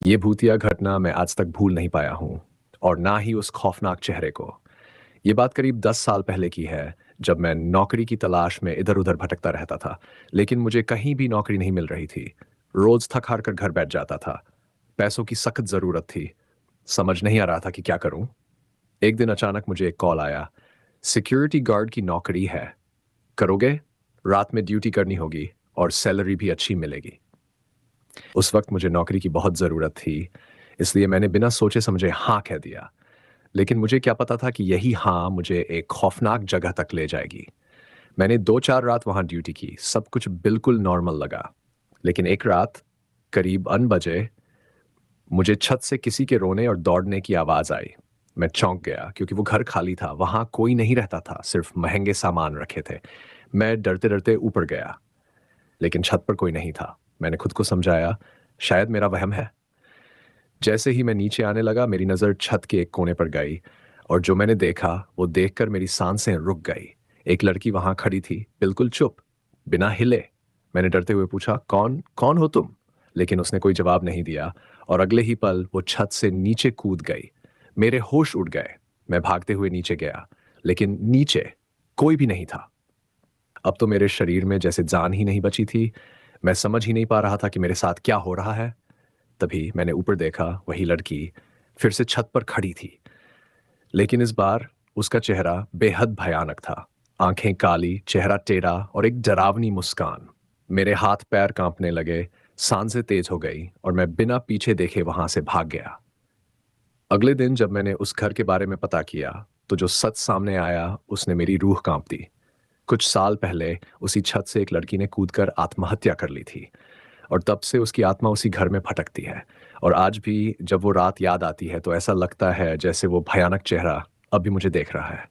ये भूतिया घटना मैं आज तक भूल नहीं पाया हूँ और ना ही उस खौफनाक चेहरे को। ये बात करीब 10 साल पहले की है, जब मैं नौकरी की तलाश में इधर-उधर भटकता रहता था, लेकिन मुझे कहीं भी नौकरी नहीं मिल रही थी। रोज़ थक-हार कर घर बैठ जाता था। पैसों की सख्त ज़रूरत थी। समझ नहीं आ रहा था कि क्या करूँ? एक दिन अचानक मुझे एक कॉल आया, सिक्योरिटी गार्ड की नौकरी है। करोगे? रात में ड्यूटी करनी होगी और सैलरी भी अच्छी मिलेगी। उस वक़्त मुझे नौकरी की बहुत ज़रूरत थी, इसलिए मैंने बिना सोचे-समझे हाँ कह दिया। लेकिन मुझे क्या पता था कि यही हाँ मुझे एक खौफनाक जगह तक ले जाएगी। मैंने 2-4 रात वहाँ ड्यूटी की, सब कुछ बिल्कुल नॉर्मल लगा। लेकिन एक रात, करीब अन बजे, मुझे छत से किसी के रोने और दौड़ने की आवाज़ आई। मैं चौंक गया क्योंकि वो घर खाली था, वहाँ कोई नहीं रहता था, सिर्फ़ महँगे सामान रखे थे। मैं डरते-डरते ऊपर गया, लेकिन छत पर कोई नहीं था। मैंने खुद को समझाया, शायद मेरा वहम है। जैसे ही मैं नीचे आने लगा, मेरी नज़र छत के एक कोने पर गई और जो मैंने देखा, वो देखकर मेरी सांसें रुक गई। एक लड़की वहाँ खड़ी थी, बिल्कुल चुप, बिना हिले। मैंने डरते हुए पूछा, "कौन कौन हो तुम?" लेकिन उसने कोई जवाब नहीं दिया और अगले ही पल वो छत से नीचे कूद गई। मेरे होश उड़ गए। मैं भागते हुए नीचे गया, लेकिन नीचे कोई भी नहीं था। अब तो मेरे शरीर में जैसे जान ही नहीं बची थी। मैं समझ ही नहीं पा रहा था कि मेरे साथ क्या हो रहा है। तभी मैंने ऊपर देखा, वही लड़की फिर से छत पर खड़ी थी। लेकिन इस बार उसका चेहरा बेहद भयानक था। आंखें काली, चेहरा टेढ़ा और एक डरावनी मुस्कान। मेरे हाथ-पैर कांपने लगे, सांसें तेज हो गई और मैं बिना पीछे देखे वहां से भाग गया। अगले दिन जब मैंने उस घर के बारे में पता किया, तो जो सच सामने आया, उसने मेरी रूह कांप दी। कुछ साल पहले उसी छत से एक लड़की ने कूदकर आत्महत्या कर ली थी और तब से उसकी आत्मा उसी घर में भटकती है। और आज भी जब वो रात याद आती है तो ऐसा लगता है जैसे वो भयानक चेहरा अभी मुझे देख रहा है।